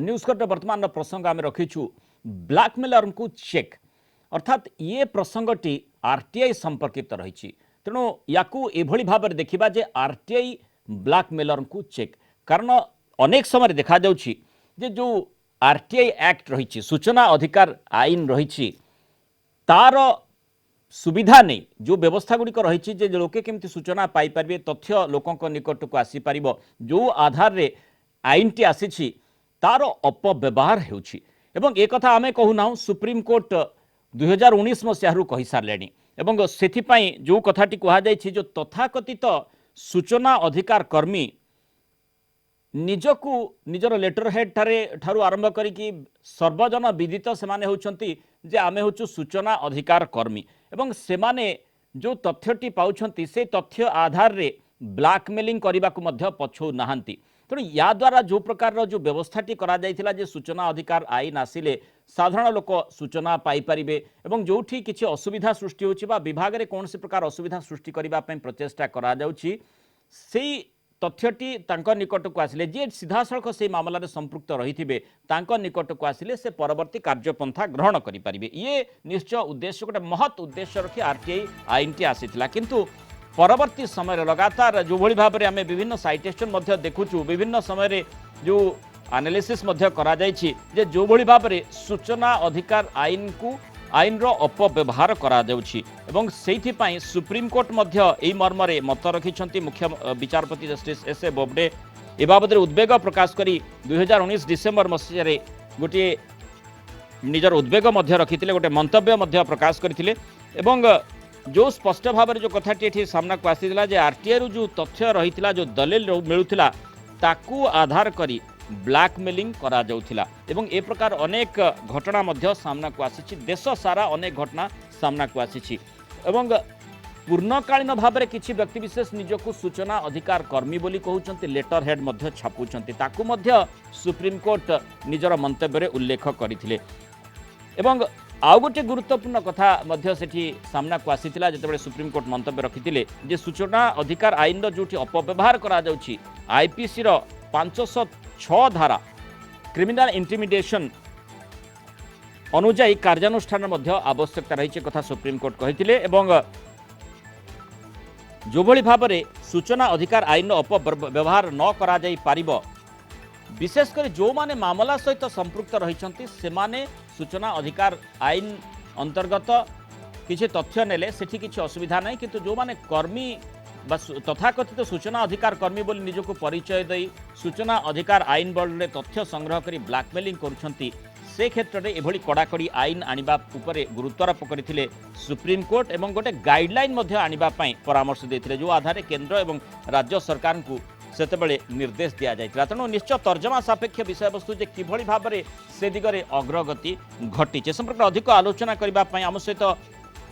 News cut वर्तमान प्रसंग आम रखीचु ब्लैकमेलर को चेक अर्थात ये प्रसंगटी आरटीआई संपर्कित रही तेणु या भाव में देखा जे आरटीआई ब्लैकमेलर को चेक कारण अनेक समय देखा जाउछि जे जो आरटीआई एक्ट रही सूचना अधिकार आईन रही तार सुविधा नहीं जो व्यवस्था गुड़िक रही जे लोके केमती सूचना पाइपर तथ्य लोकों निकट को आसीपर जो आधार रे आईन टी आसी तार अपव्यवहार होउछि एवं एक कथा आमे कहूना सुप्रीम कोर्ट 2019 मसीह कही सारे एवं से जो कथाटी कहुई जो तथाकथित सूचना अधिकार कर्मी निजकू निजर लेटर हेड ठारू आरंभ करी सर्वजन विदित से माने होउछंती जे आमे होचु सूचना अधिकार कर्मी एवं सेमाने जो तथ्यटी पाउछंती से तथ्य आधार रे ब्लैकमेलिंग करने को मध्य पछौ नाहंती तेणु या द्वारा जो प्रकार जो व्यवस्थाटी करा जायथिला जे सूचना अधिकार आईन आसिले साधारण लोक सूचना पाई परिबे एवं जोठी किछि असुविधा सृष्टि होछि बा विभाग रे कोन से प्रकार असुविधा सृष्टि करबा पई प्रचेष्टा करा जाउछि सेही तथ्यटी तांको निकट को आसिले जे सीधा सड़क से मामला रे संपृक्त रही तांको निकट को आसिले से परवर्ती कार्यपंथा ग्रहण करि परिबे ये निश्चय उद्देश्य गोटे महत् उद्देश्य रखी आरटीआई आईन टी आसीथिला किंतु परवर्ती समय लगातार जो भली भाव में आम विभिन्न साइटेशन देखुचु विभिन्न समय जो एनालिसिस करा जायछि जे जो भली भाव में सूचना अधिकार आईन को आईन रो अपव्यवहार करा जाउछि एवं सेइथि पई सुप्रीम कोर्ट एई मर्म रे मत रखिछंती मुख्य विचारपति जस्टिस एस ए बोबडे ए बाबद उद्वेग प्रकाश करी 2019 डिसेम्बर मसीह गोटे निजर उद्वेग रखिथिले गोटे मंतव्य प्रकाश करथिले एवं जो स्पष्ट भाव में जो कथाटी एठी सामना को आसीला जे आरटीआई रू जो तथ्य रही जो दलिल मिलूला ताकू आधार करी ब्लैकमेलिंग करा जाउथिला एवं ए प्रकार अनेक घटना मध्य सामना को आसी देश सारा अनेक घटना सामना को आसी एवं पूर्णकालीन भाव में किसी व्यक्तिविशेष निजक सूचना अधिकार कर्मी बोली कहउचंती लेटर हेड मध्य छापुचंती ताकू मध्य सुप्रीम कोर्ट निजर मंतव्य उल्लेख करथिले एवं आउ गोटे गुरुत्वपूर्ण कथा मध्य सेठी सामना को आसीथिला जेतेबेले सुप्रीम कोर्ट मंतव्य रखिथिले जे सूचना अधिकार आईन रो जोटी अपव्यवहार करा जाउछि आईपीसी रो 506 धारा क्रिमिनल इंटिमिडेशन अनुजाई कार्यानुष्ठान मध्य आवश्यकता रही कथा सुप्रीम कोर्ट कहिथिले एवं जो भली भाव में सूचना अधिकार आईन अपव्यवहार न करा जाई पारिबो विशेषकर जो माने मामला सहित संपृक्त रही से माने सूचना अधिकार आईन अंतर्गत किसी तथ्य नेले सेठी किसी असुविधा नहीं किंतु जो माने कर्मी तथाकथित सूचना अधिकार कर्मी बोली निजको परिचय दे सूचना अधिकार आईन बल तथ्य संग्रह करी ब्लैकमेलिंग करुछंती से क्षेत्र में एभली कड़ाकड़ी आईन आनिबा उपरे गुरुत्वारोप करथिले सुप्रीम कोर्ट एवं गोटे गाइडलाइन आनिबा पई परामर्श देथिले जो आधार केंद्र एवं राज्य सरकार को सेतेबेले निर्देश दिया जायतिला तेणु निश्चय तर्जमा सापेक्ष विषय वस्तु जे किभली भाव में से दिगरे अग्रगति घटी संपर्क अधिक आलोचना करने आम सहित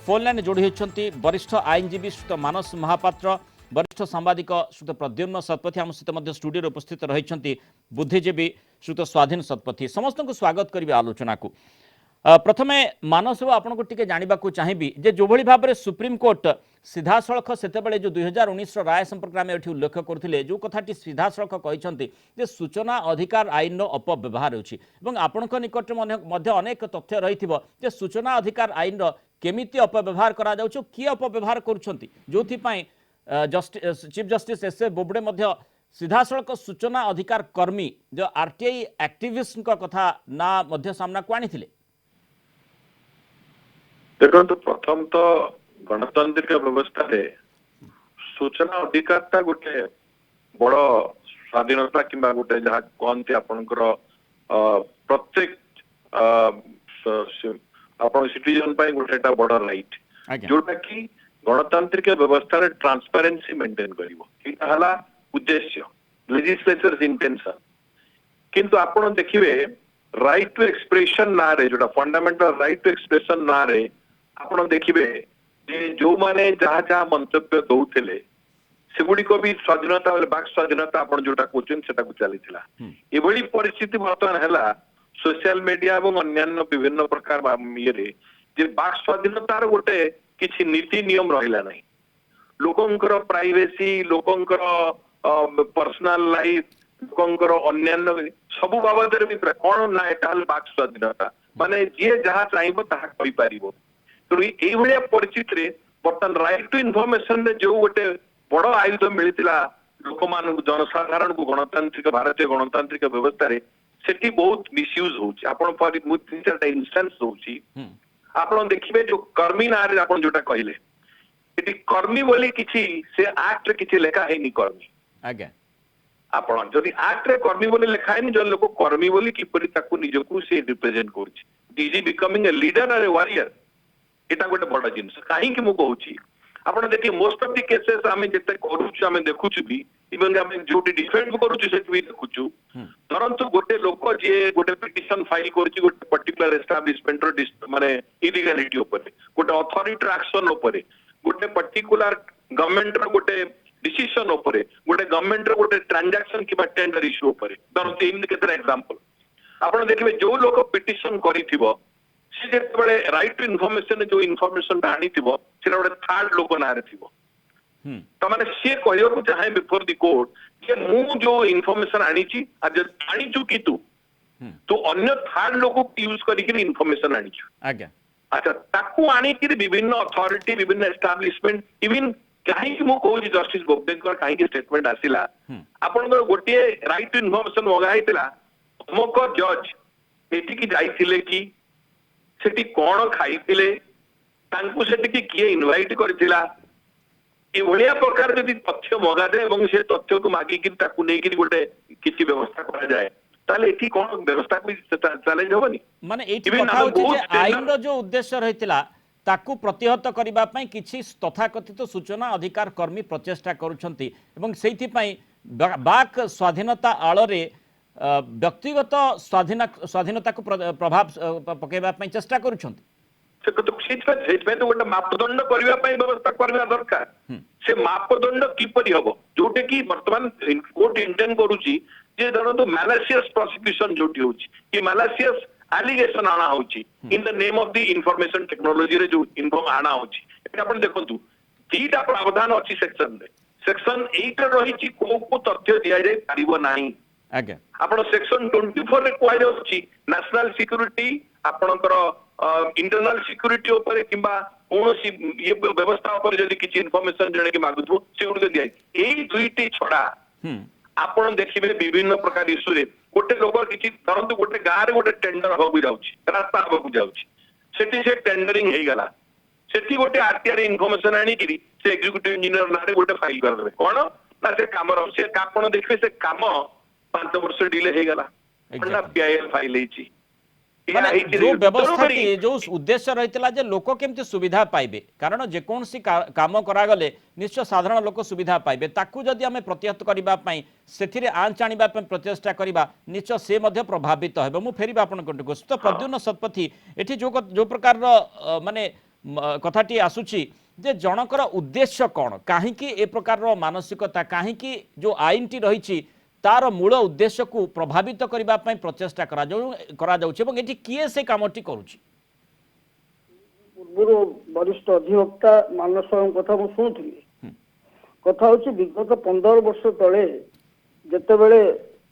फोन लाइन जोड़ी होती वरिष्ठ आईनजीवी श्रुत मानस महापात्र वरिष्ठ सांबादिक श्रुत प्रद्युम्न शतपथी आम सहित स्टूडियो उपस्थित रही बुद्धिजीवी श्रुत स्वाधीन शतपथी समस्त को स्वागत करेंगे आलोचना को प्रथमे मानस आपन को टिके जानिबा को चाहिबी जे जो भली भाव में सुप्रीम कोर्ट सीधा सड़क सेतेबेले जो 2019 राय संपर्क में एठी उल्लेख करथिले जो कथाटी सीधा सड़क कहिसंती जे सूचना अधिकार आईन रो अपव्यवहार होछि एवं आपनक निकट मध्य अनेक तथ्य रहिथिबो जे सूचना अधिकार आईन रो केमिति अपव्यवहार करा जाउछ कि अपव्यवहार करूछंती जोथि पई chief justice S A Bobde मध्य सीधा सड़क सूचना अधिकार कर्मी जो आरटीआई एक्टिविस्ट कथा ना मध्य सामना को आनिथिले देखो प्रथम तो गणतांत्रिक व्यवस्था रे सूचना अधिकार गोटे बड़ स्वाधीनता कि गोटे जहाँ कहते आपणकर प्रत्येक आपण सिटीजन गोटे बड़ राइट जोटा कि गणतांत्रिक व्यवस्था रे ट्रांसपेरेंसी मेंटेन करिवो उद्देश्य लेजिस्लेचर इंटेंशन किंतु आपण देखिबे राइट टू एक्सप्रेशन ना रे जोटा फंडामेंटल राइट टू एक्सप्रेशन ना रे आपण देखिबे जे जो माने जहाँ जहाँ मंतव्य दौले सेगुड़िक भी स्वाधीनता बाक स्वाधीनता आपण जोटा कहते सेटा को चलीथिला एभली परिस्थिति वर्तमान हैला सोशल मीडिया और अन्यान्य विभिन्न प्रकार ये जे बाक स्वाधीनतार गोटे किछि नीति नियम रहिला नहीं लोकंकर प्राइवेसी लोकंकर पर्सनल लाइफ ଲୋକଙ୍କର ଅନ୍ୟାନ୍ୟ ସବୁ ବାବଦରେ ବି କଣ ନା ଏଟା ହେଲେ ବାକ୍ ସ୍ୱାଧୀନତା, ମାନେ ଯିଏ ଯାହା ଚାହିଁବ ତାହା କହିପାରିବ। ତେଣୁ ଏଇଭଳିଆ ପରିସ୍ଥିତିରେ ବର୍ତ୍ତମାନ ରାଇଟ୍ ଟୁ ଇନଫର୍ମେସନ ରେ ଯୋଉ ଗୋଟେ ବଡ ଆୟୁଧ ମିଳିଥିଲା ଲୋକମାନଙ୍କୁ, ଜନସାଧାରଣଙ୍କୁ ଗଣତାନ୍ତ୍ରିକ ଭାରତୀୟ ଗଣତାନ୍ତ୍ରିକ ବ୍ୟବସ୍ଥାରେ, ସେଠି ବହୁତ ମିସୟୁଜ ହଉଛି। ଆପଣ ମୁଁ 3-4ଟା ଇନଷ୍ଟାନ୍ସ ଦଉଛି। ଆପଣ ଦେଖିବେ ଯୋଉ କର୍ମୀ ନାଁରେ ଆପଣ ଯୋଉଟା କହିଲେ, ଏଠି କର୍ମୀ ବୋଲି କିଛି ସେ ଆକ୍ଟରେ କିଛି ଲେଖା ହେଇନି କର୍ମୀ। ଆଜ୍ଞା ଆପଣ ଯଦି ଆକ୍ଟରେ କର୍ମୀ ବୋଲି ଲେଖା ହେଇନି, ଜଣେ ଲୋକ କର୍ମୀ ବୋଲି କିପରି ତାକୁ ନିଜକୁ ସେ ରିପ୍ରେଜେଣ୍ଟ କରୁଛି, is he becoming a leader or a warrior, ଏଟା ଗୋଟେ ବଡ ଜିନିଷ। କାହିଁକି ମୁଁ କହୁଛି, ଆପଣ ଦେଖିବେ ମୋଷ୍ଟ ଅଫ ଦି କେସେସ୍ ଆମେ ଯେତେ କରୁଛୁ, ଆମେ ଦେଖୁଛୁ ବି, ଇଭେନ ଆମେ ଯୋଉଠି ଡିଫେଣ୍ଡ କରୁଛୁ ସେଠି ବି ଦେଖୁଛୁ। ଧରନ୍ତୁ ଗୋଟେ ଲୋକ ଯିଏ ଗୋଟେ ପିଟିସନ ଫାଇଲ କରୁଛି ଗୋଟେ ପର୍ଟିକୁଲାର ଏଷ୍ଟାବ୍ଲିଶମେଣ୍ଟର ମାନେ ଇଲିଗାଲିଟି ଉପରେ, ଗୋଟେ ଅଥରିଟିର ଆକ୍ସନ ଉପରେ, ଗୋଟେ ପର୍ଟିକୁଲାର ଗଭର୍ଣ୍ଣମେଣ୍ଟର ଗୋଟେ डिसीजन ଉପରେ, ଗୋଟେ ଗଭର୍ଣ୍ଣମେଣ୍ଟର ଗୋଟେ ଟ୍ରାଞ୍ଜାକ୍ସନ କିମ୍ବା ଟେଣ୍ଡର ଇସ୍ୟୁ ଉପରେ। ଧରନ୍ତୁ ଏମିତି କେତେଟା ଏକ୍ସାମ୍ପଲ ଆପଣ ଦେଖିବେ, ଯୋଉ ଲୋକ ପିଟିସନ କରିଥିବ ସେ ଯେତେବେଳେ ରାଇଟ୍ ଟୁ ଇନଫର୍ମେସନ ଯୋଉ ଇନଫର୍ମେସନ ଟା ଆଣିଥିବ, ସେଟା ଗୋଟେ ଥାର୍ଡ ଲୋକ ନାଁରେ ଥିବ। ତାମାନେ ସିଏ କହିବାକୁ ଚାହେଁ ବିଫୋର ଦି କୋର୍ଟ ଯେ ମୁଁ ଯୋଉ ଇନଫର୍ମେସନ ଆଣିଛି, ଆଣିଛୁ କି ତୁ ଅନ୍ୟ ଥାର୍ଡ ଲୋକ ୟୁଜ କରିକି ଇନଫର୍ମେସନ ଆଣିଛୁ। ଆଜ୍ଞା ଆଚ୍ଛା, ତାକୁ ଆଣିକି ବିଭିନ୍ନ ଅଥରିଟି, ବିଭିନ୍ନ ଏଷ୍ଟାବ୍ଲିଶମେଣ୍ଟ, ଇଭିନ କାହିଁକି ମୁଁ କହୁଛି ଜଷ୍ଟିସ ବୋବଡେଙ୍କର କାହିଁକି ଷ୍ଟେଟମେଣ୍ଟ ଆସିଲା, ଆପଣଙ୍କର ଗୋଟିଏ ରାଇଟ୍ ଟୁ ଇନଫର୍ମେସନ ମଗା ହେଇଥିଲା, ଅମୁକ ଜଜ ଏଠିକି ଯାଇଥିଲେ କି, ସେଠି କଣ ଖାଇଥିଲେ, ତାଙ୍କୁ ସେଠିକି କିଏ ଇନଭାଇଟ କରିଥିଲା, ଏଭଳିଆ ପ୍ରକାର ଯଦି ତଥ୍ୟ ମଗାଯାଏ ଏବଂ ସେ ତଥ୍ୟକୁ ମାଗିକି ତାକୁ ନେଇକି ଗୋଟେ କିଛି ବ୍ୟବସ୍ଥା କରାଯାଏ, ତାହେଲେ ଏଠି କଣ ବ୍ୟବସ୍ଥାକୁ ଚ୍ୟାଲେଞ୍ଜ ହବନି? ମାନେ ଏଇଠି କଥା ହଉଛି ଯେ ଆଇନର ଯୋଉ ଉଦ୍ଦେଶ୍ୟ ରହିଥିଲା ତାକୁ ପ୍ରତିହତ କରିବା ପାଇଁ କିଛି ତଥାକଥିତ ସୂଚନା ଅଧିକାର କର୍ମୀ ପ୍ରଚେଷ୍ଟା କରୁଛନ୍ତି ଏବଂ ସେଇଥିପାଇଁ ବାକ୍ ସ୍ୱାଧୀନତା ଆଳରେ ବ୍ୟକ୍ତିଗତ ସ୍ୱାଧୀନତାକୁ ପ୍ରଭାବ ପକାଇବା ପାଇଁ ଚେଷ୍ଟା କରୁଛନ୍ତି। ସେଇଥିପାଇଁ ତ ଗୋଟେ ମାପଦଣ୍ଡ କରିବା ପାଇଁ ବ୍ୟବସ୍ଥା କରିବା ଦରକାର। ସେ ମାପଦଣ୍ଡ କିପରି ହବ, ଯୋଉଟା କି ବର୍ତ୍ତମାନ କୋର୍ଟ ଇଣ୍ଟେଣ୍ଡ କରୁଛି ଯେ ଧରନ୍ତୁ ମ୍ୟାଲାସିୟସ୍ ପ୍ରସିକ୍ୟୁସନ ଯୋଉଠି ହଉଛି କି ମ୍ୟାଲାସିୟସ୍ ଆଲିଗେସନ ଆଣା ହଉଛି in the name of the information ଟେକ୍ନୋଲୋଜିରେ ଯୋଉ ଇନଫର୍ମ ଆଣା ହଉଛି, ଏଟା ଆପଣ ଦେଖନ୍ତୁ ଦିଟା ପ୍ରାବଧାନ ଅଛି ସେକ୍ସନରେ। ସେକ୍ସନ 8 ରହିଛି କୋଉ କୋଉ ତଥ୍ୟ ଦିଆଯାଇ ପାରିବ ନାହିଁ। ଆଜ୍ଞା ଆପଣ ସେକ୍ସନ 24 ରେ କୁହାଯାଉଛି ନ୍ୟାସନାଲ ସିକ୍ୟୁରିଟି, ଆପଣଙ୍କର इंटरनल सिक्यूरिटी ଉପରେ କିମ୍ବା କୌଣସି ଇଏ ବ୍ୟବସ୍ଥା ଉପରେ ଯଦି କିଛି ଇନଫର୍ମେସନ ଜଣେ କି ମାଗୁଥିବ ସେଗୁଡିକ ଦିଆଯାଏ। ଏଇ ଦୁଇଟି ଛଡା ଆପଣ ଦେଖିବେ ବିଭିନ୍ନ ପ୍ରକାର ଇସ୍ୟୁରେ ଗୋଟେ ଲୋକ କିଛି ଧରନ୍ତୁ ଗୋଟେ ଗାଁରେ ଗୋଟେ ଟେଣ୍ଡର ହବାକୁ ଯାଉଛି, ରାସ୍ତା ହବାକୁ ଯାଉଛି, ସେଠି ସେ ଟେଣ୍ଡରିଂ ହେଇଗଲା, ସେଠି ଗୋଟେ ଆରଟିଆର ଇନଫର୍ମେସନ ଆଣିକିରି ସେ ଏକ୍ଜିକ୍ୟୁଟିଭ ଇଞ୍ଜିନିୟର ନାଁରେ ଗୋଟେ ଫାଇଲ କରିଦେବେ। କଣ ନା ସେ କାମର ସେ ଆପଣ ଦେଖିବେ ସେ କାମ 5 ବର୍ଷ ଡିଲେ ହେଇଗଲା, ପିଆଇଏଲ ଫାଇଲ ହେଇଛି। जो व्यवस्थाटी जो उद्देश्य रही जे लोक केमती सुविधा पाइबे, कारण जेकोसी काम करागले निश्चय साधारण लोक सुविधा पाइबे, ताकू जदि आम प्रतिहत करने से आंच आने प्रचेषा करवा निश्चय से प्रभावित हो। मु फेर आपको तो प्रद्युम्न शतपथी एठी जो प्रकार माने कथाटी आसुची जे जनकर उद्देश्य कौन, कहीं ए प्रकार मानसिकता, कहीं जो आईन टी रही तार मूल उद्देश्य को प्रभावित करने प्रचेषा किए से कामटी करुछि। पूर्व वरिष्ठ अधिवक्ता मानस कथा मुझे शुणुली, कथा हूँ विगत 15 वर्ष तले जितेबले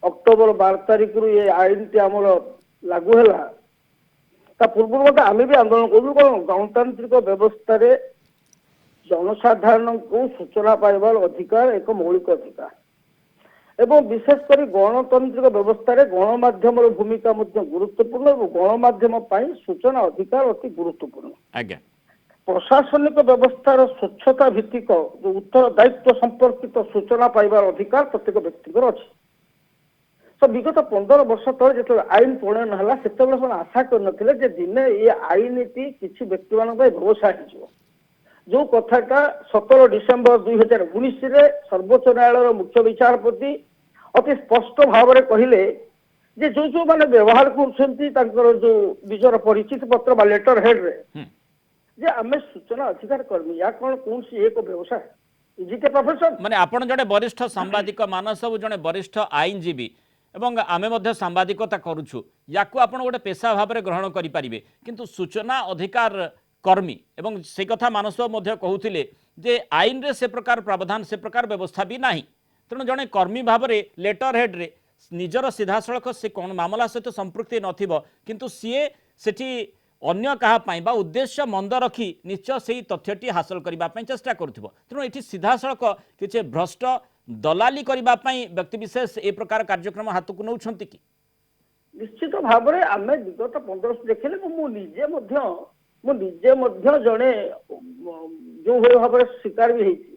अक्टोबर 12 तारिख रु ये आईन टी आमर लागू है, पूर्व मत आम भी आंदोलन करूँ कौन गणतांत्रिक व्यवस्था जनसाधारण को सूचना पाइबार अधिकार एक मौलिक अधिकार एवं विशेषकर गणतांत्रिक व्यवस्था गणमाध्यम भूमिका गुरुत्वपूर्ण और गणमाध्यम सूचना अधिकार अति गुरुत्वपूर्ण। प्रशासनिक व्यवस्थार स्वच्छता भित्तिक जो उत्तरदायित्व संपर्कित सूचना पाइबार अधिकार प्रत्येक व्यक्ति अच्छी। तो विगत 15 वर्ष तले जो आईन प्रणयन है से आशा कर दिने ये आईन टी किसी व्यक्ति मान व्यवसाय हो, जो कथाटा 17 डिसेम्बर 2019 सर्वोच्च न्यायालय मुख्य विचारपति अति स्पष्ट भाव में कहले जे जो जो माने व्यवहार कर जो निजर परिचित पत्र बा लेटर हेड रे जे आमे सूचना अधिकार कर्मी या कौन कौन सी एक व्यवसाय इजिटे प्रोफेशन माने आपण जने वरिष्ठ सांबादिक मानस जने वरिष्ठ आईनजीवी एवं आमे मध्य सांबादिकता करूछु, याकू आपण गोटे पेशा भाव में ग्रहण करि परिबे, किंतु सूचना अधिकार कर्मी एवं से कथा मानस मध्य कहूथिले जे आईन रे से प्रकार प्रावधान से प्रकार व्यवस्था भी नाही। तेणु जड़े कर्मी भाव में लेटर हेड रे ନିଜର ସିଧାସଳଖ ସେ କ'ଣ ମାମଲା ସହିତ ସମ୍ପୃକ୍ତି ନଥିବ କିନ୍ତୁ ସିଏ ସେଠି ଅନ୍ୟ କାହା ପାଇଁ ବା ଉଦ୍ଦେଶ୍ୟ ମନ୍ଦ ରଖି ନିଶ୍ଚୟ ସେହି ତଥ୍ୟଟି ହାସଲ କରିବା ପାଇଁ ଚେଷ୍ଟା କରୁଥିବ। ତେଣୁ ଏଠି ସିଧାସଳଖ କିଛି ଭ୍ରଷ୍ଟ ଦଲାଲି କରିବା ପାଇଁ ବ୍ୟକ୍ତିବିଶେଷ ଏ ପ୍ରକାର କାର୍ଯ୍ୟକ୍ରମ ହାତକୁ ନେଉଛନ୍ତି କି? ନିଶ୍ଚିତ ଭାବରେ ଆମେ ବିଗତ 15 ଦେଖିଲେ ମୁଁ ନିଜେ ମଧ୍ୟ ଜଣେ ଯୋଉ ଭାବରେ ଶିକାର ବି ହେଇଛି।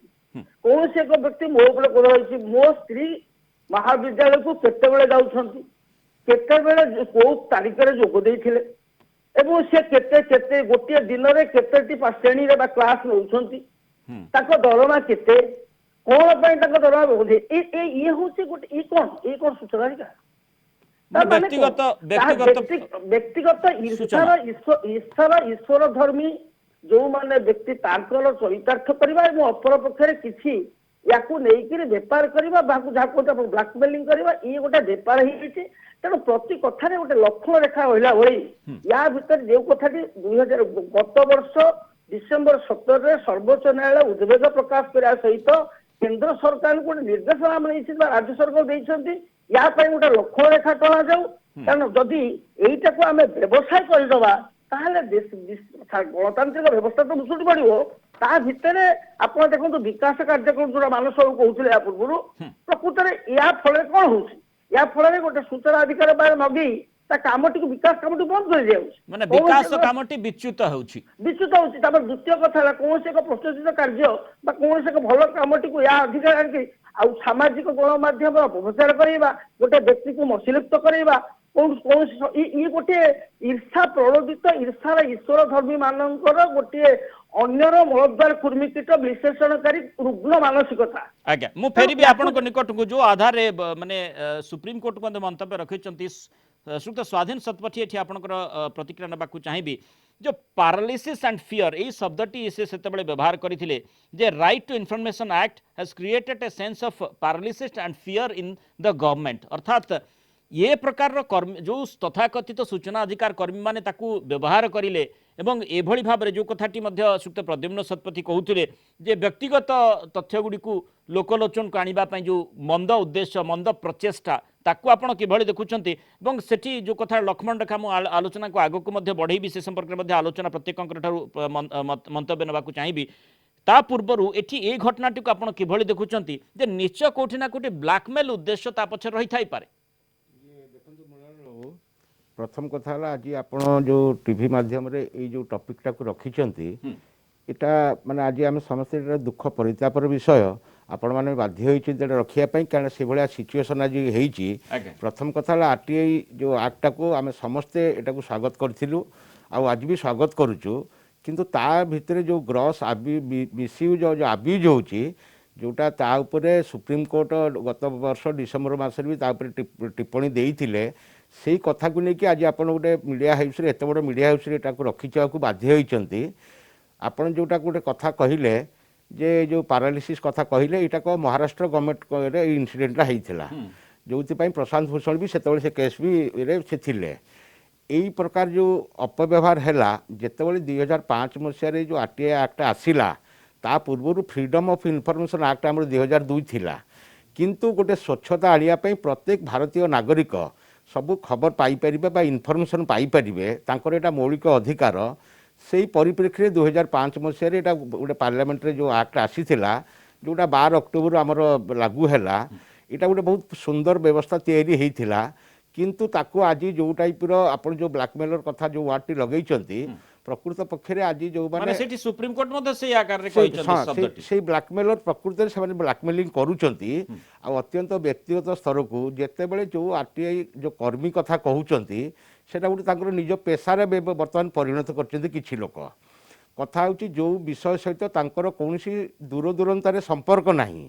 କୌଣସି ଏକ ବ୍ୟକ୍ତି ମୋ ଉପରେ ଗୋଡ଼ ରହିଛି, ମୋ ସ୍ତ୍ରୀ ମହାବିଦ୍ୟାଳୟକୁ କେତେବେଳେ ଯାଉଛନ୍ତି, କେତେବେଳେ କୋଉ ତାରିଖରେ ଯୋଗ ଦେଇଥିଲେ ଏବଂ ସେ କେତେ କେତେ ଗୋଟିଏ ଦିନରେ କେତେଟି ଶ୍ରେଣୀରେ ବା କ୍ଲାସ ନେଉଛନ୍ତି, ତାଙ୍କ ଦରମା କେତେ, କଣ ପାଇଁ ତାଙ୍କ ଦରମା ବଢେ, ଇଏ ହଉଛି ଗୋଟେ ଇଏ କଣ ସୂଚନା ବ୍ୟକ୍ତିଗତ ଈଶ୍ୱର ଧର୍ମୀ ଯୋଉମାନେ ବ୍ୟକ୍ତି ତାଙ୍କର ଚରିତାର୍ଥ କରିବା ଏବଂ ଅପର ପକ୍ଷରେ କିଛି ୟାକୁ ନେଇକିରି ବେପାର କରିବା ଯାହାକୁ ବ୍ଲାକମେଲିଂ କରିବା, ଇଏ ଗୋଟେ ବେପାର ହେଇଯାଇଛି। ତେଣୁ ପ୍ରତି କଥାରେ ଗୋଟେ ଲକ୍ଷ୍ମଣ ରେଖା ରହିଲା ଭଳି ୟା ଭିତରେ ଯୋଉ କଥାଟି ଗତ ବର୍ଷ ଡିସେମ୍ବର 17ରେ ସର୍ବୋଚ୍ଚ ନ୍ୟାୟାଳୟ ଉଦ୍ବେଗ ପ୍ରକାଶ କରିବା ସହିତ କେନ୍ଦ୍ର ସରକାରଙ୍କୁ ଗୋଟେ ନିର୍ଦ୍ଦେଶନାମା ନେଇଛନ୍ତି ବା ରାଜ୍ୟ ସରକାର ଦେଇଛନ୍ତି, ୟା ପାଇଁ ଗୋଟେ ଲକ୍ଷ୍ମଣ ରେଖା ଟଣାଯାଉ। କାରଣ ଯଦି ଏଇଟାକୁ ଆମେ ବ୍ୟବସାୟ କରିଦବା ତାହେଲେ ଗଣତାନ୍ତ୍ରିକ ବ୍ୟବସ୍ଥା ତ ଭୁଷୁଡ଼ି ପଡିବ। ତା ଭିତରେ ଆପଣ ଦେଖନ୍ତୁ ବିକାଶ କାର୍ଯ୍ୟକ୍ରମ ଯୋଉଟା ମାନସ ବାବୁ କହୁଥିଲେ ୟା ପୂର୍ବରୁ, ପ୍ରକୃତରେ ୟା ଫଳରେ କଣ ହଉଛି, ୟା ଫଳରେ ଗୋଟେ ସୂଚନା ଅଧିକାର ମଗେଇ ତା କାମଟିକୁ ବିକାଶ କାମଟି ବନ୍ଦ କରିଦିଆଯାଉଛି, ମାନେ ବିକାଶ କାମଟି ବିଚ୍ୟୁତ ହେଉଛି। ତାପରେ ଦ୍ୱିତୀୟ କଥା ହେଲା କୌଣସି ଏକ ପ୍ରସ୍ତୁତ କାର୍ଯ୍ୟ ବା କୌଣସି ଏକ ଭଲ କାମଟିକୁ ୟା ଅଧିକାର ଆଣିକି ଆଉ ସାମାଜିକ ଗଣମାଧ୍ୟମର ଅପପ୍ରଚାର କରିବା, ଗୋଟେ ବ୍ୟକ୍ତିକୁ ମସିଲିପ୍ତ କରିବା, ଇଏ ଗୋଟିଏ ଈର୍ଷା ପ୍ରଣୋଦିତ ଈର୍ଷାର ଈଶ୍ୱର ଧର୍ମୀ ମାନଙ୍କର ଗୋଟିଏ ଅନ୍ୟର ମୂଳଦ୍ୱାର କୁର୍ମିକୀଟ ବିଶ୍ଳେଷଣକାରୀ ରୁଗ୍ଣ ମାନସିକତା। ଆଜ୍ଞା, ମୁଁ ଫେରିବି ଆପଣଙ୍କ ନିକଟକୁ ଯୋଉ ଆଧାରରେ ମାନେ ସୁପ୍ରିମକୋର୍ଟ ମଧ୍ୟ ମନ୍ତବ୍ୟ ରଖିଛନ୍ତି। ଶ୍ରୀଯୁକ୍ତ ସ୍ୱାଧୀନ ଶତପଥୀ ଏଠି ଆପଣଙ୍କର ପ୍ରତିକ୍ରିୟା ନେବାକୁ ଚାହିଁବି। जो पैरालिसिस एंड फियर यही शब्दटी से सेतबेले व्यवहार करथिले जे right to information act has created a sense of paralysis and fear in the government, अर्थात ये प्रकार कर्मी जो तथाकथित सूचना अधिकार कर्मी माने ताकू व्यवहार करिले एवं एभली भाबरे जो कथाटी मध्य सुक्त प्रद्युम्न शतपथी कहूथिले जे व्यक्तिगत तथ्यगुड़ी को लोकलोचन को आनिबा पई जो मंद उद्देश्य मंद प्रचेष्टा ताकू आपण किभଳି देखुचंती एवं सेठी जो कथा लक्ष्मण रेखा मु आलोचना को आगो को मध्य बढ़ेबी से संपर्क में मध्य आलोचना प्रत्येकंकर ठारू मंतव्य नबाकू चाहिबी। ता पूर्वरु एठी ए घटनाटी को आपण किभଳି देखुचंती जे निश्चय कोठी ना कोठी ब्लैकमेल उद्देश्य ता पछे रही थाई पारे। प्रथम कथा आज आप जो टीवी माध्यम ये जो टॉपिकटा को रखिंट इटा माने आज आम समस्ते दुख परितापर विषय आपण मैंने बाध्य होती रखापी कारण से भाया सिचुएसन आज होती। प्रथम कथा आरटीआई जो एक्टा को आम समस्ते एटा को स्वागत करूँ आज भी स्वागत करुचु किंतु ता भितर जो ग्रॉस मिसयूज जो आब्यूज होची जोटा ता उपरे सुप्रीम कोर्ट गत वर्ष डिसेम्बर मास टिप्पणी देइथिले सेही कथा को लेकिन आज आप गोटे मीडिया हाउस एत बड़ मीडिया हाउस रखिचा बाध्य होती। आपन जोटा गोटे कथा कहले जे जो पैरालिसिस कथा कहले यहाँ को महाराष्ट्र गवर्नमेंट इनसीडेंटा होता जो प्रशांत भूषण भी से केस भी से थिले। यही प्रकार जो अपव्यवहार है जितेबाला 2005 मसीह जो आरटीआई एक्ट आसला ता पूर्व फ्रीडम ऑफ इनफॉरमेशन एक्ट आम 2002 थिला किंतु गोटे स्वच्छता आनियापी प्रत्येक भारतीय नागरिक सबू खबर पाइपर बा इनफॉरमेशन पाइपर तांकर एटा मौलिक अधिकार से परिप्रेक्षी 2005 मसीह गोटे पार्लियामेंट रे जो एक्ट आसीथिला जोटा 12 अक्टोबर आमर लागू है यहाँ गोटे बहुत सुंदर व्यवस्था तैयारी होता किंतु ताकू आज जो टाइप आप जो ब्लैकमेलर कथा जो वार्ड टी लगे प्रकृत पक्षे आज जो माने सुप्रीम कोर्ट मध्य से आकार रे कहिसंती से ब्लैकमेलर प्रकृत से ब्लैकमेलिंग करूचंती अत्यंत व्यक्तिगत स्तर को जेतेबेले जो आरटीआई जो कर्मी कथा कहउचंती सेटा गोटे तांकर निज पेशारे वर्तमान परिणत करचंती किछि लोक कथा होची जो विषय सहित तांकर कोनोसी दूर दूरंतारे संपर्क नाही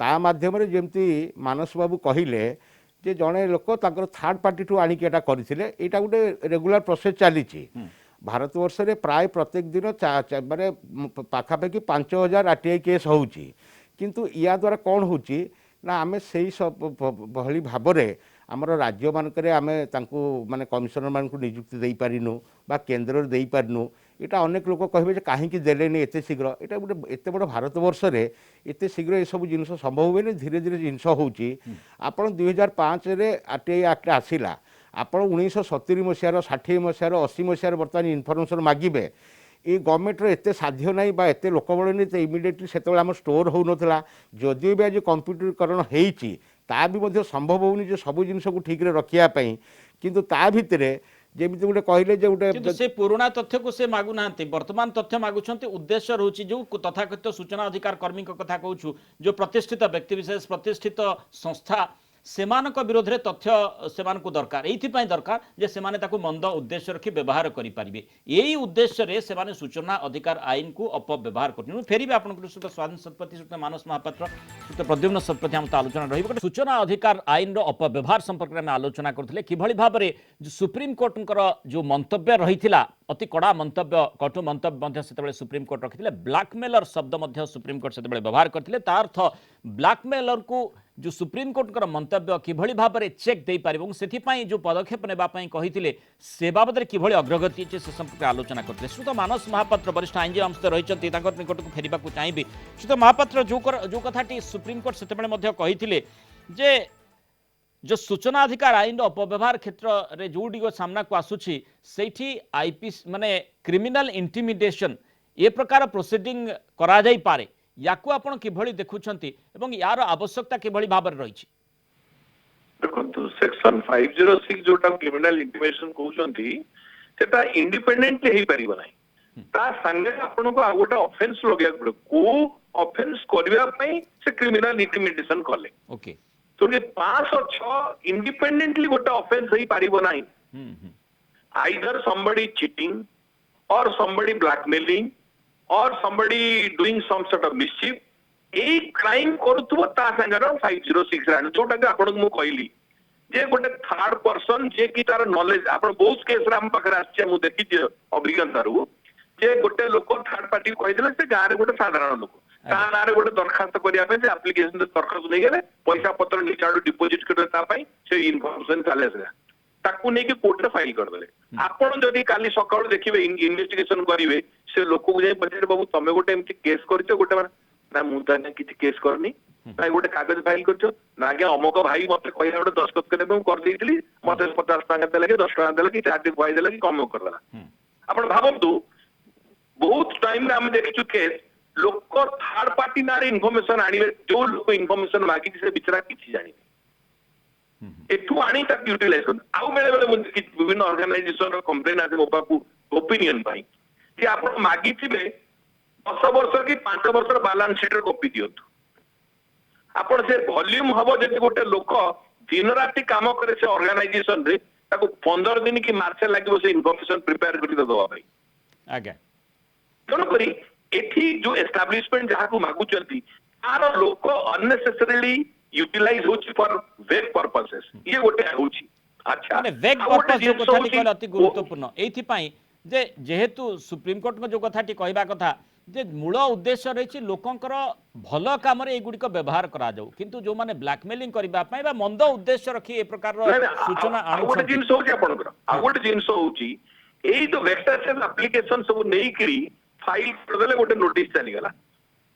ता माध्यम रे जेमती मानस बाबू कहिले जे जड़े लोक तांकर थर्ड पार्टी ठू आनिक एटा करथिले एटा गोटे रेगुलर प्रोसेस चलीची। भारतवर्ष में प्राय प्रत्येक दिन माने पाखापाखि 5000 आरटीआई केस होउची किंतु या द्वारा कौन होची ना आमे सेही सब भली भाबरे ଆମର ରାଜ୍ୟ ମାନଙ୍କରେ ଆମେ ତାଙ୍କୁ ମାନେ କମିଶନର ମାନଙ୍କୁ ନିଯୁକ୍ତି ଦେଇପାରିନୁ ବା କେନ୍ଦ୍ରରେ ଦେଇପାରିନୁ। এটা অনেক লোক কহবে যে কাহিঁকি দেলেনি এতে শীঘ্র, এটা গোটে এতে বড় ভারতবর্ষে এতে শীঘ্র এসব জিনিস সম্ভব হুয়েনি, ধীরে ধীরে জিনিস হচ্ছে। আপনার 2005 আরটিআই আক্ট আসিলা, আপনার 1970 মସିହାର 60 মସିହାର 80 মସିହାର বর্তমান ইনফরমেশন মাগিবে, এই গভর্নমেন্টর এতে সাধ্য নাই বা এতে লোকবল নেই, তো ইমিডিয়েটলি সেতবে আমার স্টোর হোনলা। যদিও বি আজ কম্প্ୟୁଟରୀকରଣ ହେଇଛି, তা বি মধ্যে সম্ভব হউনি যে সবু জিনিসকে ঠিকরে রখিয়া পাই। কিন্তু তা ভিতরে যেମିତି ଗୋଟେ କହିଲେ যে ଗୋଟେ কিন্তু ସେ ପୁରୁଣା ତଥ୍ୟକୁ ସେ ମାଗୁନାହାନ୍ତି, ବର୍ତ୍ତମାନ ତଥ୍ୟ ମାଗୁଛନ୍ତି। ଉଦ୍ଦେଶ୍ୟ ରହୁଛି ଯୋଉ ତଥାକଥିତ ସୂଚନା ଅଧିକାର କର୍ମୀଙ୍କ କଥା କହୁଛୁ, ଯୋଉ ପ୍ରତିଷ୍ଠିତ ବ୍ୟକ୍ତିବିଶେଷ, ପ୍ରତିଷ୍ଠିତ ସଂସ୍ଥା, ସେମାନଙ୍କ ବିରୋଧରେ ତଥ୍ୟ ସେମାନଙ୍କୁ ଦରକାର। ଏଇଥିପାଇଁ ଦରକାର ଯେ ସେମାନେ ତାକୁ ମନ୍ଦ ଉଦ୍ଦେଶ୍ୟ ରଖି ବ୍ୟବହାର କରିପାରିବେ। ଏଇ ଉଦ୍ଦେଶ୍ୟରେ ସେମାନେ ସୂଚନା ଅଧିକାର ଆଇନକୁ ଅପବ୍ୟବହାର କରୁଛନ୍ତି। ଫେରିବେ ଆପଣଙ୍କ ସହିତ ସ୍ୱାଧୀନ ଶତପଥୀ, ସହିତ ମାନସ ମହାପାତ୍ର, ସହିତ ପ୍ରଦ୍ୟୁମ୍ନ ଶତପଥୀ, ଆମ ତ ଆଲୋଚନା ରହିବ। ସୂଚନା ଅଧିକାର ଆଇନର ଅପବ୍ୟବହାର ସମ୍ପର୍କରେ ଆମେ ଆଲୋଚନା କରୁଥିଲେ, କିଭଳି ଭାବରେ ସୁପ୍ରିମକୋର୍ଟଙ୍କର ଯୋଉ ମନ୍ତବ୍ୟ ରହିଥିଲା, ଅତି କଡ଼ା ମନ୍ତବ୍ୟ, କଟୁ ମନ୍ତବ୍ୟ ମଧ୍ୟ ସେତେବେଳେ ସୁପ୍ରିମକୋର୍ଟ ରଖିଥିଲେ। ବ୍ଲାକମେଲର ଶବ୍ଦ ମଧ୍ୟ ସୁପ୍ରିମକୋର୍ଟ ସେତେବେଳେ ବ୍ୟବହାର କରିଥିଲେ। ତା ଅର୍ଥ ବ୍ଲାକମେଲରକୁ जो सुप्रीमकोर्टर मंतव्य किभଳି भाବରେ चेक दे पारिबो, सेथिपाई जो पदक्षेप नेबा पई कहिथिले से बाबदरे किभଳି अग्रगति अछि से संपर्क आलोचना करथिले। श्रुत मानस महापात्र वरिष्ठ आईनजीवी हमसे रहिचंती, तांकर निकट को फेरिबा को चाहिबी। श्रुत महापात्र जो कथाटी सुप्रीमकोर्ट सेतेबेले मध्य कहिथिले जे जो सूचना अधिकार आईन अपव्यवहार क्षेत्र रे जोडी सामना को आसुछि, सेठी आईपीसी माने क्रिमिनल इंटिमिडेशन ए प्रकार प्रोसीडिंग करा जाई पारे, याकू आपण किभଳି देखुछंती एवं यार आवश्यकता किभଳି भाबर रहिछि? देखो सेक्शन 506 जोटा क्रिमिनल इंटिमेशन कहउछंती सेटा इंडिपेंडेंटली हे परिबो नै, ता संगे आपण को आ गोटा ऑफेंस लगिया पड़े। को ऑफेंस करबा पई से क्रिमिनल इंटिमिडेशन करले, ओके, तो ये 5 और 6 इंडिपेंडेंटली गोटा ऑफेंस हे परिबो नै। Either somebody cheating or somebody blackmailing or somebody doing some sort of mischief, a crime करूथबो ता संगर 506 रान जोटा के आपण मु कहली जे गोटे थर्ड पर्सन जे कि तार नॉलेज आपण बहुत केस राम पकड़ आछे मु देखि जे अभिज्ञता रु जे गोटे लोक थर्ड पार्टी कहि देले से गारे गोटे साधारण लोक ता नारे गोटे दरखास्त करिया पे जे एप्लीकेशन दरखास्त नै गेले पैसा पत्र निचाडू डिपॉजिट करबे ता पई से इन्फॉर्मेशन चाले से ताकू नै कि कोर्ट रे फाइल कर देले। आपण जदी काली सकाळ देखिबे इन्वेस्टिगेशन करिवे से लोक को जे पछे बाबू तमे गोटे एमती केस करछो गोटे ना मु त ना किछि केस करनी ना गोटे कागज फाइल करछो ना के अमक भाई मते कहिला गोटे दस्तखत करे मैं कर देइतली मते 50 टका देले कि 10 टका देले कि 4 दिन फाइल देले कि कम कर देला। आपण भाबंतु बहुत टाइम रे हम देखिछु केस लोक थर्ड पार्टी नारे इन्फॉर्मेशन आनिबे, जो लोक इन्फॉर्मेशन मागी से बिचरा किछि जानि एठू आनी तक यूटिलाइज कर आउ बेले बेले मुझे विभिन्न ऑर्गेनाइजेशन रो कंप्लेन आसे मोबाकू ओपिनियन पाई कि आपण मागी थिबे 10 वर्ष की 5 वर्ष बैलेंस शीट रो कॉपी दियंतु। आपण से वॉल्यूम हबो जे गोटे लोक दिन राति काम करे से ऑर्गेनाइजेशन रे ताको 15 दिन की मार्च लागिवो से इन्फॉर्मेशन प्रिपेयर करि दवा भाई आगे कोन करी एठी जो एस्टैब्लिशमेंट जहा को मागु चलती आरो लोक अननेसेसरीली यूटिलाइज होची फॉर वेग पर्पसेस ये गोटे होची। अच्छा माने वेग पर्पस जो कथाटी कहले अति गुरुत्वपूर्ण एथि पई जे जेहेतु सुप्रीम कोर्ट जो कथाटी कहबा कथा जे मूल उद्देश्य रही लोकंकर भल काम रे एगुड़िक व्यवहार करा जाऊ, किंतु जो माने ब्लैकमेलिंग करबा पई बा मंद उद्देश्य रखी ए प्रकार सूचना आनु गोटे जिंस होची आपनकर आ गोटे जिंस होची एई तो वेक्टरसेल एप्लीकेशन सब नेई करी फाइल कर देले गोटे नोटिस चली गला।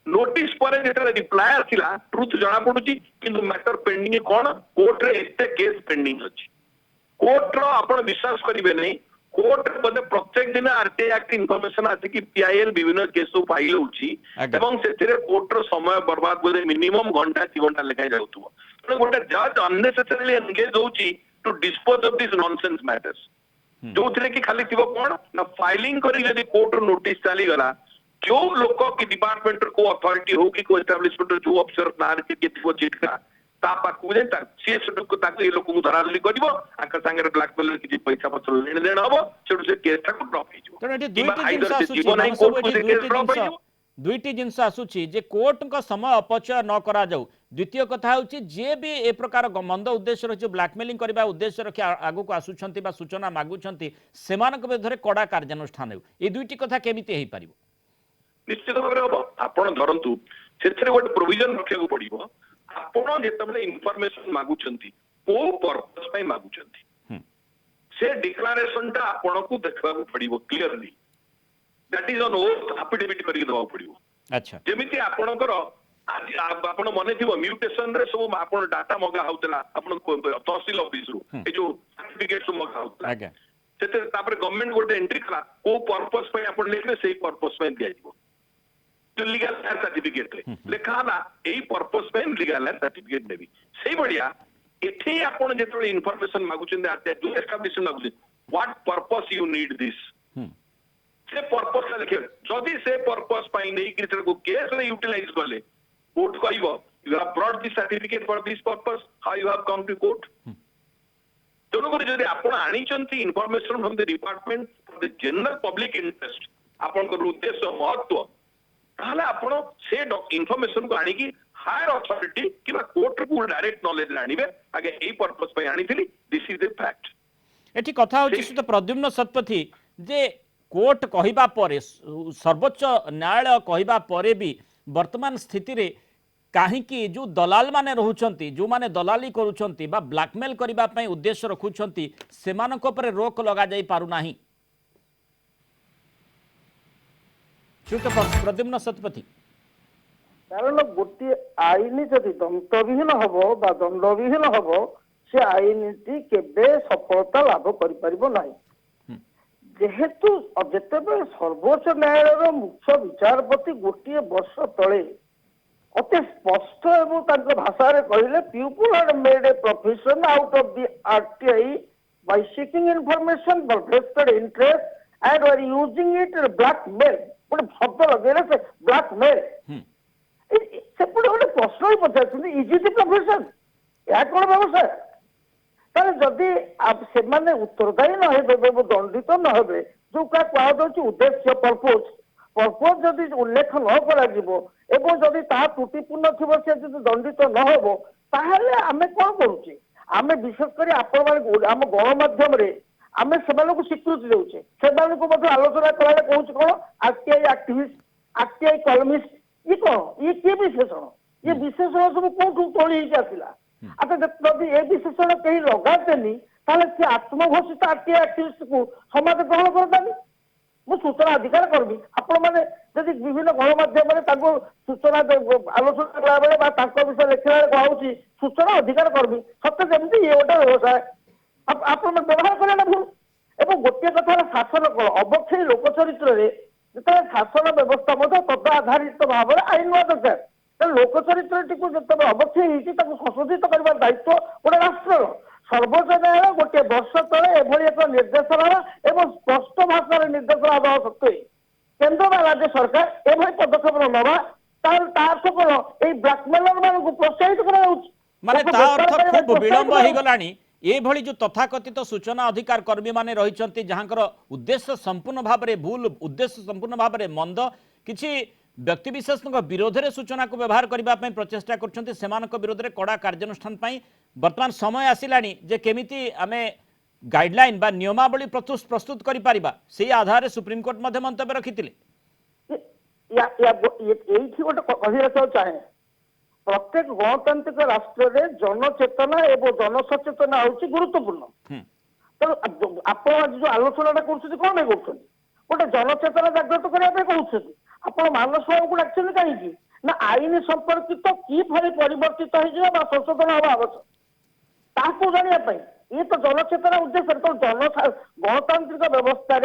नोटिस पर जेटा रिप्लाई आसिला ट्रुथ जणा पडुची किंतु मैटर पेंडिंग कोन कोर्ट रे एते केस पेंडिंग अछि। कोर्ट रो आपण विश्वास करिवे नै, कोर्ट बदे प्रत्येक दिन आरटीआई एक्ट इन्फॉर्मेशन आछि कि पीआईएल विभिन्न केस फाइल होची एवं सेथिरे कोर्ट रो समय बर्बाद बोले मिनिमम घंटा 3 घंटा लेखाय जाउतबो। तो गोटे जज अननेसेसरीली एंगेज होची to dispose of this nonsense matters जो थिरे कि खाली थिबो कोन ना फाइलिंग करी यदि कोर्ट रो नोटिस चली गला जो लोक की डिपार्टमेंट को अथॉरिटी हो कि को एस्टैब्लिशमेंट जो ऑफिसर नार के थिबो चिटका ता पाकू जे ता सी सुटु को ताके लोक को धराधरी करबो आकर संगे ब्लैकमेल कि पैसा पत्र लेन देन हबो सेटु से केस टा को ड्रॉप हो जो। तो एटी दुईटी जिनस आसुची जे कोर्ट का समय अपचय न करा जाऊ। द्वितीय कथा होची जे भी ए प्रकार मंद उद्देश्य रही ब्लैकमेलिंग करबा उद्देश्य रखी आगु को आसुछंती बा सूचना मागुछंती सेमानक विरुद्ध कड़ा कार्यानुष्ठान हेउ, ए दुईटी कथा केमिति हेइ पारिबो? निश्चित भाव हम आपण धरतु से गोटे प्रोविजन रखा पड़ो। आपण जिते इनफॉरमेशन मागुंट को पर्पस पे मागुचंती से डिक्लेरेशन टा आपण को देखबा पड़िबो clearly that is on oath affidavit करी दबा पड़िबो अच्छा जेमिति आपणकर आपण मने थिबो म्यूटेशन रे सब आपण डाटा मगा होतला आपण तहसील ऑफिस रु ए जो सर्टिफिकेट मगा होतला आज्ञा सेते तापर गवर्नमेंट गोटे एंट्री कला को पर्पस पे आपण लिखले सेही पर्पस पे दिया दिबो जो लीगल सर्टिफिकेट रे लेखा ना एही पर्पस पे लीगल सर्टिफिकेट देबी सेही बढ़िया एठे आपण जेतले इंफॉर्मेशन मागुचंदे आते जो एस्टैब्लिशमेंट मागुचे what purpose you need this से पर्पस लिखे जदि से पर्पस पाई नहीं कि को केस रे यूटिलाइज करले कोर्ट कहबो you have brought this certificate for this purpose how you have come to court तेणुकर जदि आपण आनिचंती information from the department for the general public interest आपनकर उद्देश्य महत्व ताहले आपण से इनफॉरमेशन को आनी की हायर अथॉरिटी किबा कोर्ट को डायरेक्ट नॉलेज आनिबे आगे एई पर्पस पे आनीथिली दिस इज द फैक्ट एठी कथा होची सुत प्रद्युम्न शतपथी जे कोर्ट कहिबा परे सर्वोच्च न्यायालय कहिबा परे भी वर्तमान स्थिति रे काहीकि जो दलाल माने रहुचंती जो माने दलाली करूचंती बा ब्लैकमेल करिबा पई उद्देश्य रखुचंती सेमानक परे रोक लगा जाई पारु नाही श्रीयुत प्रद्युम्न शतपथी कारण गोटे आईन जदि दंतविहीन हब बा दंडविहीन हब से आईनटी केबे सफलता लाभ करि परिबो नाही जेहेतु जेतेबेले सर्वोच्च न्यायालय मुख्य विचारपति गोटे वर्ष तले अति स्पष्ट एवं तांको भाषा रे कहिले people had made a profession out of the RTI by seeking information for vested interest and were using it blackmail गोटे शब्द लगेले से ब्लैकमेल सेपटे गोटे प्रश्न पचार इज इट प्रोफेशन या कौन व्यवसाय ताले जदि से उत्तरदायी न हे दंडित न हे जो कहुचे उद्देश्य पर्पज जदि उल्लेख न कर जदि ता त्रुटिपूर्ण थी से दंडित न हो ताहले आमे कौन करुचे आमे विशेषकर आपण आम गणमाध्यम आमे से स्वीकृति देउचे से आलोचना कला कहूँ कौन आरटीआई एक्टिविस्ट आरटीआई कलमिस्ट ये कौन ये किए विशेषण ये विशेषण सब कौन तोड़ी आसला अच्छा जदि ए विशेषण कहीं लगातेनी ताले से आत्मघोषित आरटीआई एक्टिविस्ट को समाज ग्रहण करतानी मु सूचना अधिकार करबी आपण माने जदि विभिन्न गणमाध्यम सूचना आलोचना कला बेले विषय लिखला कहूँ सूचना अधिकार करबी सत्य जमी ये गोटे व्यवसाय आपण व्यवहार कले ना भूल एवं गोटे कथार शासन कल अवक्षयी लोक चरित्र जो शासन व्यवस्था तद आधारित भाव में आईन हुआ दरकार लोक चरित्र जो अवक्षयी संशोधित करने दायित्व गोटे राष्ट्र सर्वोच्च न्यायालय गोटे वर्ष तले एभली एक निर्देशनामा एवं स्पष्ट भाषा निर्देशना देवा सत्वे केंद्र बा राज्य सरकार एभली पदक्षेप नवा तार्थ कौन ये ब्लैकमेलर मान प्रोत्साहित माने ता अर्थ खूब विलंब हो गलानी ये भली जो तथाकथित सूचना अधिकार कर्मी माने रहिचंती जहांकर उद्देश्य संपूर्ण भाव में भूल उद्देश्य संपूर्ण भाव में मंद किछि व्यक्ति विशेष विरोध में सूचना को व्यवहार करने प्रचेषा कर विरोध में कड़ा कार्यानुष्ठान वर्तमान समय आसिलानी जे केमिति आमे गाइडलाइन बा नियमावली प्रस्तुत करि परिबा से आधार सुप्रीम कोर्ट मध्य मंतव्य रखिथिले चाहे प्रत्येक गणतांत्रिक राष्ट्र में जनचेतना एवं जनसचेतना हूँ गुरुत्वपूर्ण तेणु आप जो आलोचना कर कौन कर गोटे जनचेतना जागृत करने कहते आप मानस को डाक्चर कहीं ना आईन संपर्कित कि परिवर्तित हो संशोधन हवा आवश्यक ताकू जानापी ये तो जनचेतना उद्देश्य तो गणतांत्रिक व्यवस्था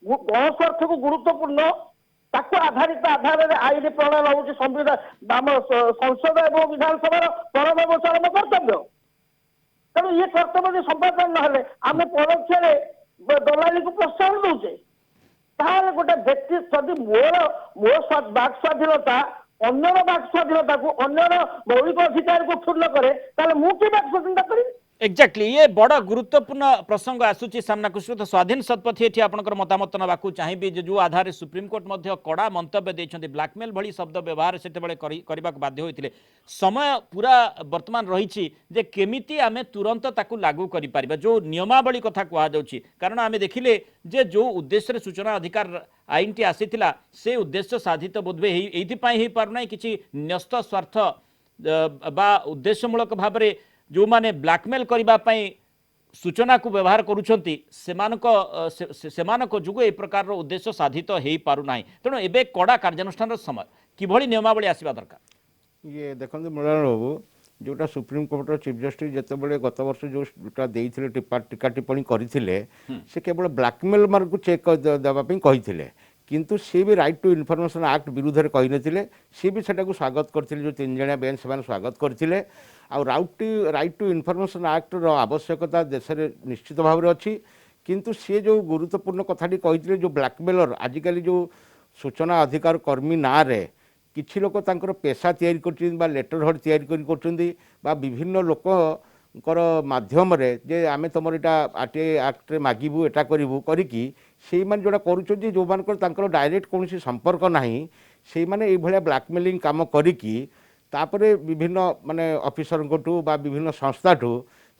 गणस्वार्थ को गुरुत्वपूर्ण ताको आधारित आधार में आईन प्रणाल हूँ संविधान आम संसद और विधानसभा प्रणव गोचरण कर्तव्य तेणु ये कर्तव्य संपादन ना आम परोक्ष दलाली को प्रोत्साहन दौचे ताहले गोटे व्यक्ति जदि मोर बाक स्वाधीनता अन्यर बाक स्वाधीनता को अन्यर मौलिक अधिकार को क्षुण्ण करे ताहले मु कि बाक स्वाधीनता करी एक्जाक्टली ये बड़ा गुरुत्वपूर्ण प्रसंग आसूची सामना को स्वाधीन शतपथी एठी आपनकर मतामत नबाकू चाहिबी जे जो आधार सुप्रीम कोर्ट मध्य कड़ा मंतव्य देछन्ती ब्लैकमेल भली शब्द व्यवहार सेतेबेले करबाक बाध्य होइतिले समय पूरा वर्तमान रहिछि जे केमिति आमे तुरंत ताकू लागू करि परिबा जो नियमावली कथा कुआ जाउछि कारण आमे देखिले जे जो उद्देश्य सूचना अधिकार आईन टी आसीथिला से उद्देश्य साधित बोधवे एथि पई हे पारनाय किछि न्यस्त स्वार्थ बा उद्देश्यमूलक भाबरे जो माने ब्लैकमेल करबा पई सूचना को व्यवहार करूछंती सेमानक जुगु ए प्रकार रो उद्देश्य साधित हेई पारु नाही तेणु एबे कड़ा कार्यानुष्ठान समय किभଳି नियमावली आसीबा दरकार ये देखते मुरारी बाबू जोटा सुप्रीम कोर्टर चीफ जस्टिस जितेबाला गत वर्ष जोटा देते टीका टिप्पणी करते से केवल ब्लैकमेल मार को चेक देवाई कही किंतु सी भी राइट टू इनफॉरमेशन एक्ट विरुद्ध में कही नथिले सी भी सेटा को स्वागत करते जो 3 जणिया बेंच से स्वागत करते राइट टू इनफॉरमेशन एक्ट रो आवश्यकता देश में निश्चित भाव में अच्छी किंतु सी जो गुरुत्वपूर्ण कथाटी कही जो ब्लैकमेलर आजिकल जो सूचना अधिकार कर्मी ना रे किछि लोक तांकर पेशा तैयारी कर लेटर हेड तैयारी कर विभिन्न लोक माध्यम रे जे आमे तुम इटा आरटीआई एक्ट रे मागिबू एटा करिवू करिकी सेई मान जोडा करूछन जो मानकर तांकर डायरेक्ट कोनसी संपर्क नाही सेई माने एई भलिया ब्लैकमेलिंग काम करिकी तापरे विभिन्न माने ऑफिसर कोठू बा विभिन्न संस्था ठू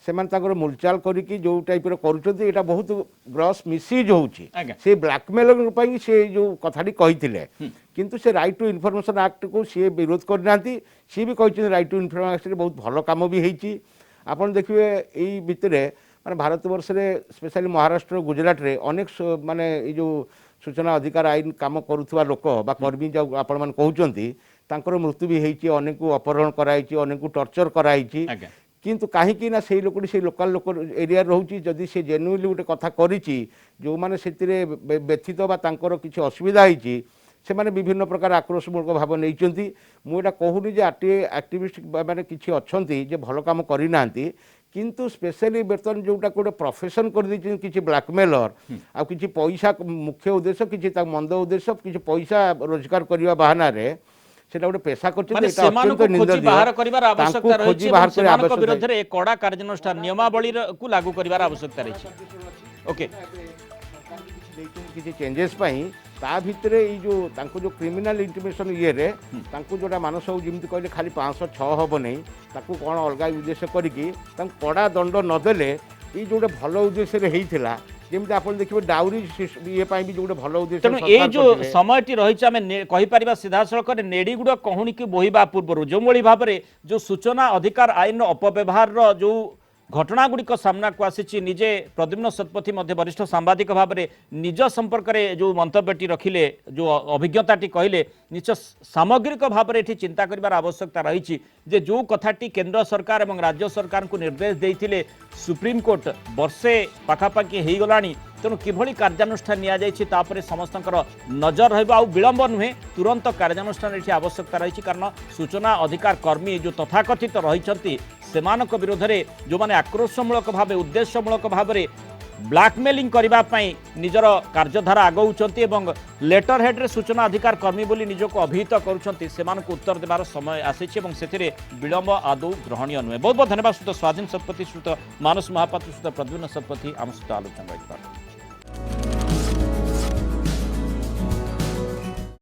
से मूलचाल करिकी जो टाइप करुँच एटा बहुत ग्रॉस मिसयूज होउची से ब्लैकमेलर पई से जो कथाटी कहिथिले किंतु से राइट टू इनफॉरमेशन एक्ट को सी विरोध करनांती सी भी कहिथिले राइट टू इनफॉरमेशन एक्ट बहुत भलो काम भी हेची आपण देखिबे एई भितरे माने भारत वर्ष रे स्पेशली महाराष्ट्र गुजरात रे अनेक माने ए जो सूचना अधिकार आईन काम करुथुवा लोक बा कर्मी जो आपण मान कहउचंती तांकर मृत्यु भी हेची अनेक को अपहरण कराइची अनेक को टॉर्चर कराइची किंतु कहीं ना से लोक से लोकाल लोक एरिया रोची जदि से जेन्युइनली गोटे कथा करिची जो माने सेतिरे व्यथित बा तांकर किछि असुविधा होईची से माने विभिन्न प्रकार आक्रोशमूलक भाव नहीं मुझे कहूनी जे आरटीआई एक्टिविस्ट माने किछि अछंती जे भलो काम करि नांती किंतु स्पेशली बर्तमान जोटा गोटे प्रोफेशन कर दी किछि ब्लैकमेलर आ किछि पैसा मुख्य उद्देश्य किछि ता मंद उद्देश्य किछि पैसा रोजगार करबा बहाना रे सेटा गोटे पेशा बाहर करिवार आवश्यकता रहिछि सेमानक विरुद्ध रे कड़ा कार्यानुष्ठान नियमावली को लागू करिवार आवश्यकता रहिछि ओके किछि चेंजेस पई ता भितरे ई जो तांको जो क्रिमिनल इंटिमेशन ये रे तांको जोटा मानस जेमति कहले खाली 506 हबो नै ताको कोन अलगा उद्देश्य करिकी तांको कड़ा दंड न देले ई जोटे भलो उद्देश्य रे हेइथिला जेमति आपण देखिबे डाउरी ये पई भी जोटे भलो उद्देश्य तेणु ये जो समयटी रही आम कही पारिबा सीधा सड़क नेड़ीगुड़ कहूनी की बोहिबा पूर्व जो भली भाव में जो सूचना अधिकार आईन अपव्यवहार जो घटना गुड़िक सामना को आसी निजे प्रद्युम्न शतपथी मध्य वरिष्ठ सांबादिक भाव में निज संपर्क में जो मंतव्यटी रखिले जो अभिज्ञताटी कहले निज सामग्रिक भाव में चिंता करिवार आवश्यकता रही जे जो कथाटी केंद्र सरकार और राज्य सरकार को निर्देश देइथिले सुप्रीम कोर्ट वर्षे पाखापाखि हो गलानी तेणु किभली कार्यानुष्ठान निया जायछि तापरे समस्तंकर नजर रहबा आ विलंब नुहे तुरंत कार्यानुष्ठान एठी आवश्यकता रही कारण सूचना अधिकार कर्मी जो तथाकथित रही सेमानक विरोध में जो माने आक्रोशमूलक भाव उद्देश्यमूलक भाव में ब्लैकमेलिंग करबा पई निजर कार्यधारा आगौचंती एवं लेटर हेड रे सूचना अधिकार कर्मी बोली निजको अभिहित करूछंती सेमानक उत्तर देबार समय आसीछि एवं सेथिरे विलंब आदौ ग्रहणीय नुहे बहुत बहुत धन्यवाद श्रुत स्वाधीन शतपथी श्रुत मानस महापात्र श्रुत प्रद्युम्न शतपथी आम सहित आलोचना करिबार।